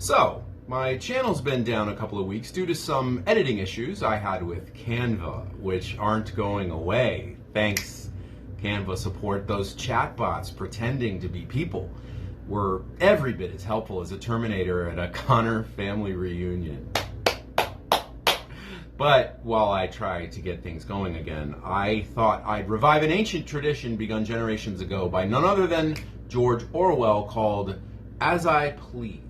So, my channel's been down a couple of weeks due to some editing issues I had with Canva, which aren't going away. Thanks, Canva support. Those chatbots pretending to be people were every bit as helpful as a Terminator at a Connor family reunion. But while I try to get things going again, I thought I'd revive an ancient tradition begun generations ago by none other than George Orwell, called As I Please.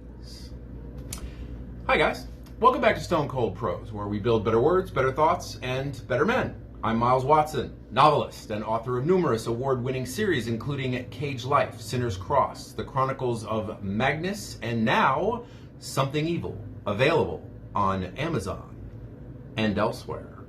Hi guys, welcome back to Stone Cold Prose, where we build better words, better thoughts, and better men. I'm Miles Watson, novelist and author of numerous award-winning series, including Cage Life, Sinner's Cross, The Chronicles of Magnus, and now Something Evil, available on Amazon and elsewhere.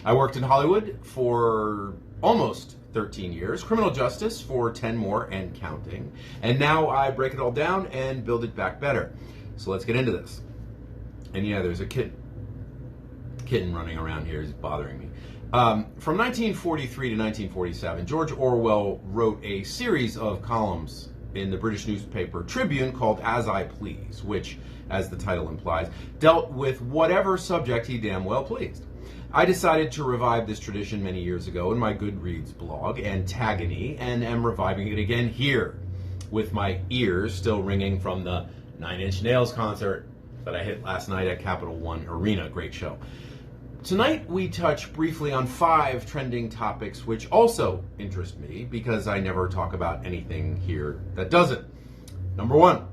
I worked in Hollywood for almost 13 years, criminal justice for 10 more and counting, and now I break it all down and build it back better. So let's get into this. And yeah, there's a kitten running around here is bothering me. From 1943 to 1947, George Orwell wrote a series of columns in the British newspaper Tribune called As I Please, which, as the title implies, dealt with whatever subject he damn well pleased. I decided to revive this tradition many years ago in my Goodreads blog, Antagony, and am reviving it again here, with my ears still ringing from the Nine Inch Nails concert that I hit last night at Capital One Arena. Great show. Tonight we touch briefly on 5 trending topics which also interest me, because I never talk about anything here that doesn't. Number 1,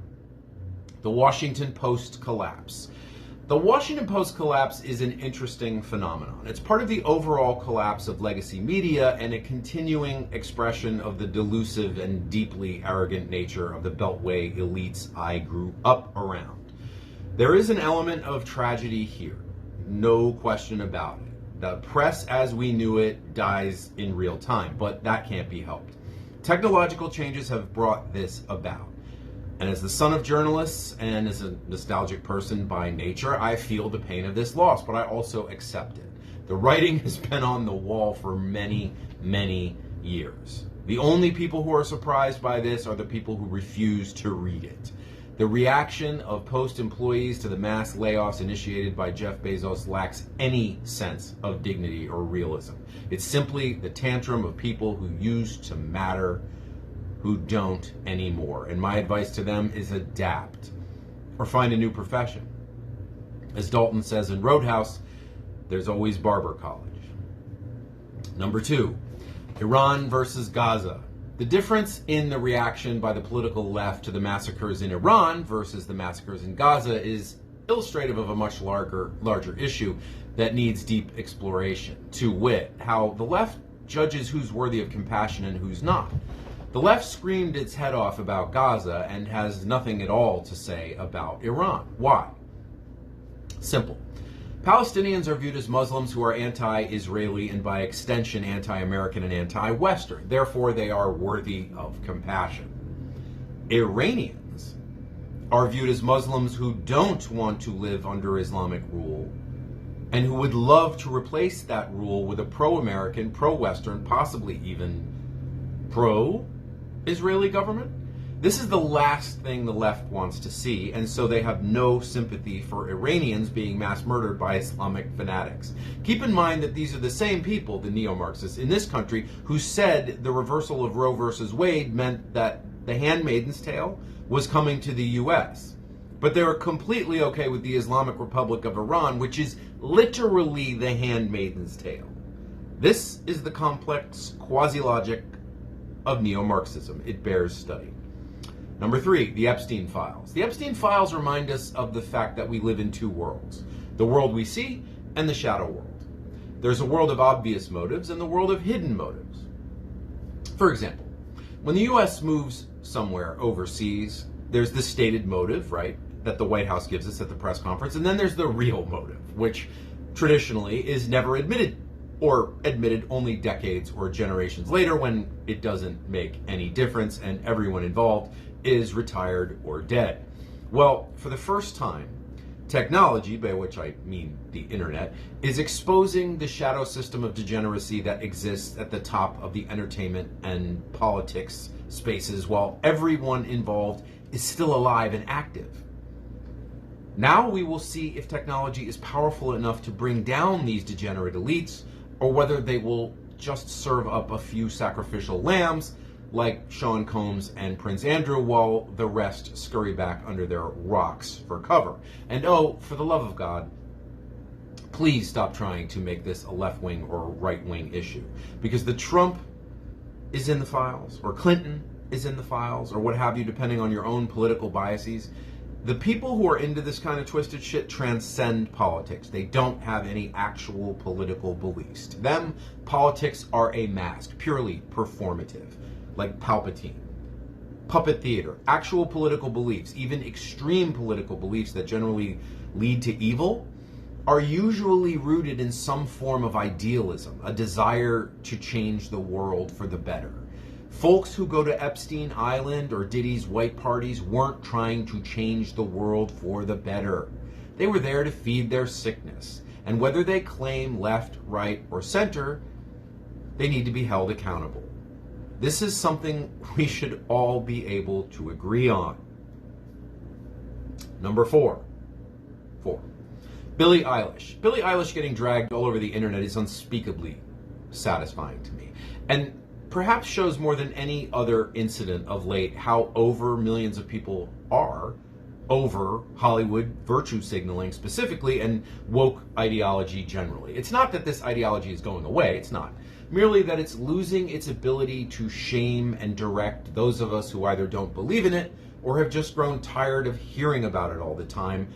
the Washington Post collapse. The Washington Post collapse is an interesting phenomenon. It's part of the overall collapse of legacy media and a continuing expression of the delusive and deeply arrogant nature of the Beltway elites I grew up around. There is an element of tragedy here, no question about it. The press as we knew it dies in real time, but that can't be helped. Technological changes have brought this about. And as the son of journalists and as a nostalgic person by nature, I feel the pain of this loss, but I also accept it. The writing has been on the wall for many, many years. The only people who are surprised by this are the people who refuse to read it. The reaction of Post employees to the mass layoffs initiated by Jeff Bezos lacks any sense of dignity or realism. It's simply the tantrum of people who used to matter, who don't anymore. And my advice to them is adapt or find a new profession. As Dalton says in Roadhouse, there's always Barber College. Number 2, Iran versus Gaza. The difference in the reaction by the political left to the massacres in Iran versus the massacres in Gaza is illustrative of a much larger issue that needs deep exploration, to wit, how the left judges who's worthy of compassion and who's not. The left screamed its head off about Gaza and has nothing at all to say about Iran. Why? Simple. Palestinians are viewed as Muslims who are anti-Israeli and by extension anti-American and anti-Western. Therefore, they are worthy of compassion. Iranians are viewed as Muslims who don't want to live under Islamic rule and who would love to replace that rule with a pro-American, pro-Western, possibly even pro-Israeli government. This is the last thing the left wants to see, and so they have no sympathy for Iranians being mass murdered by Islamic fanatics. Keep in mind that these are the same people, the neo-Marxists in this country, who said the reversal of Roe versus Wade meant that the Handmaid's Tale was coming to the U.S. But they were completely okay with the Islamic Republic of Iran, which is literally the Handmaid's Tale. This is the complex quasi-logic of neo-Marxism. It bears study. Number 3, the Epstein files. The Epstein files remind us of the fact that we live in 2 worlds. The world we see and the shadow world. There's a world of obvious motives and the world of hidden motives. For example, when the U.S. moves somewhere overseas, there's the stated motive, right, that the White House gives us at the press conference, and then there's the real motive, which traditionally is never admitted, or admitted only decades or generations later when it doesn't make any difference and everyone involved is retired or dead. Well, for the first time, technology, by which I mean the internet, is exposing the shadow system of degeneracy that exists at the top of the entertainment and politics spaces while everyone involved is still alive and active. Now we will see if technology is powerful enough to bring down these degenerate elites, or whether they will just serve up a few sacrificial lambs like Sean Combs and Prince Andrew, while the rest scurry back under their rocks for cover. And oh, for the love of God, please stop trying to make this a left-wing or right-wing issue, because the Trump is in the files, or Clinton is in the files, or what have you, depending on your own political biases. The people who are into this kind of twisted shit transcend politics. They don't have any actual political beliefs. To them, politics are a mask, purely performative, like Palpatine. Puppet theater. Actual political beliefs, even extreme political beliefs that generally lead to evil, are usually rooted in some form of idealism, a desire to change the world for the better. Folks who go to Epstein Island or Diddy's white parties weren't trying to change the world for the better. They were there to feed their sickness. And whether they claim left, right, or center, they need to be held accountable. This is something we should all be able to agree on. Number 4. Billie Eilish. Billie Eilish getting dragged all over the internet is unspeakably satisfying to me, and perhaps shows more than any other incident of late how over millions of people are over Hollywood virtue signaling specifically and woke ideology generally. It's not that this ideology is going away, it's not. Merely that it's losing its ability to shame and direct those of us who either don't believe in it or have just grown tired of hearing about it all the time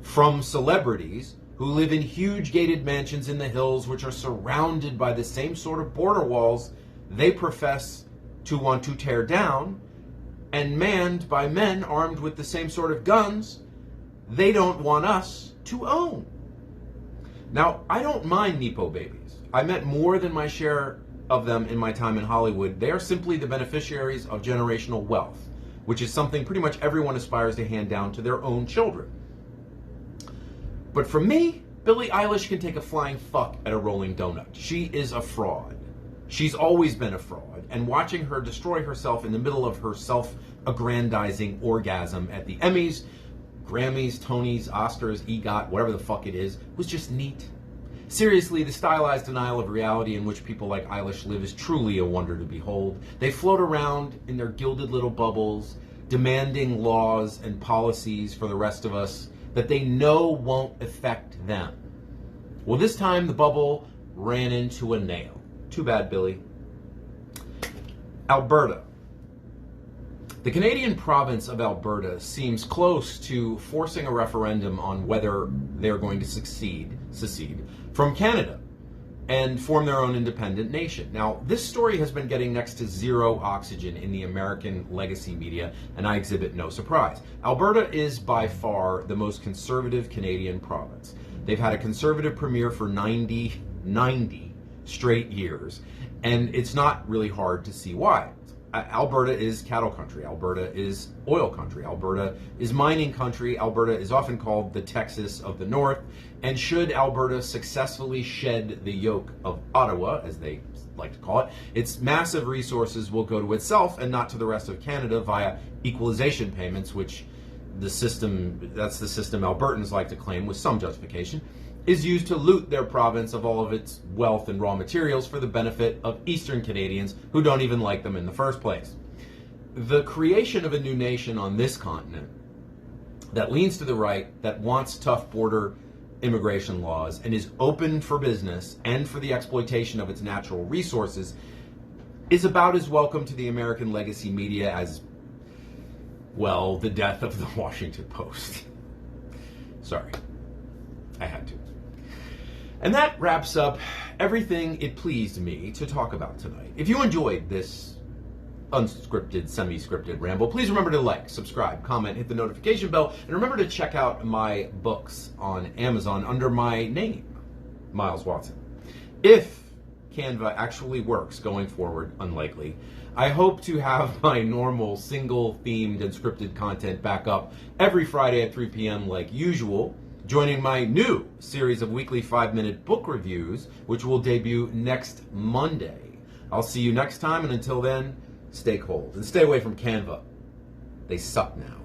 from celebrities who live in huge gated mansions in the hills which are surrounded by the same sort of border walls they profess to want to tear down, and manned by men armed with the same sort of guns they don't want us to own. Now, I don't mind Nepo babies. I met more than my share of them in my time in Hollywood. They are simply the beneficiaries of generational wealth, which is something pretty much everyone aspires to hand down to their own children. But for me, Billie Eilish can take a flying fuck at a rolling donut. She is a fraud. She's always been a fraud, and watching her destroy herself in the middle of her self-aggrandizing orgasm at the Emmys, Grammys, Tonys, Oscars, EGOT, whatever the fuck it is, was just neat. Seriously, the stylized denial of reality in which people like Eilish live is truly a wonder to behold. They float around in their gilded little bubbles, demanding laws and policies for the rest of us that they know won't affect them. Well, this time the bubble ran into a nail. Too bad, Billie. Alberta. The Canadian province of Alberta seems close to forcing a referendum on whether they're going to secede from Canada and form their own independent nation. Now, this story has been getting next to zero oxygen in the American legacy media, and I exhibit no surprise. Alberta is by far the most conservative Canadian province. They've had a conservative premier for 90 straight years, and it's not really hard to see why. Alberta is cattle country. Alberta is oil country. Alberta is mining country. Alberta is often called the Texas of the North. And should Alberta successfully shed the yoke of Ottawa, as they like to call it, its massive resources will go to itself and not to the rest of Canada via equalization payments, which that's the system Albertans like to claim with some justification, is used to loot their province of all of its wealth and raw materials for the benefit of Eastern Canadians who don't even like them in the first place. The creation of a new nation on this continent that leans to the right, that wants tough border immigration laws, and is open for business and for the exploitation of its natural resources is about as welcome to the American legacy media as, well, the death of the Washington Post. Sorry, I had to. And that wraps up everything it pleased me to talk about tonight. If you enjoyed this unscripted, semi-scripted ramble, please remember to like, subscribe, comment, hit the notification bell, and remember to check out my books on Amazon under my name, Miles Watson. If Canva actually works going forward, unlikely, I hope to have my normal single-themed and scripted content back up every Friday at 3 p.m. like usual, joining my new series of weekly 5-minute book reviews, which will debut next Monday. I'll see you next time, and until then, stay cold and stay away from Canva. They suck now.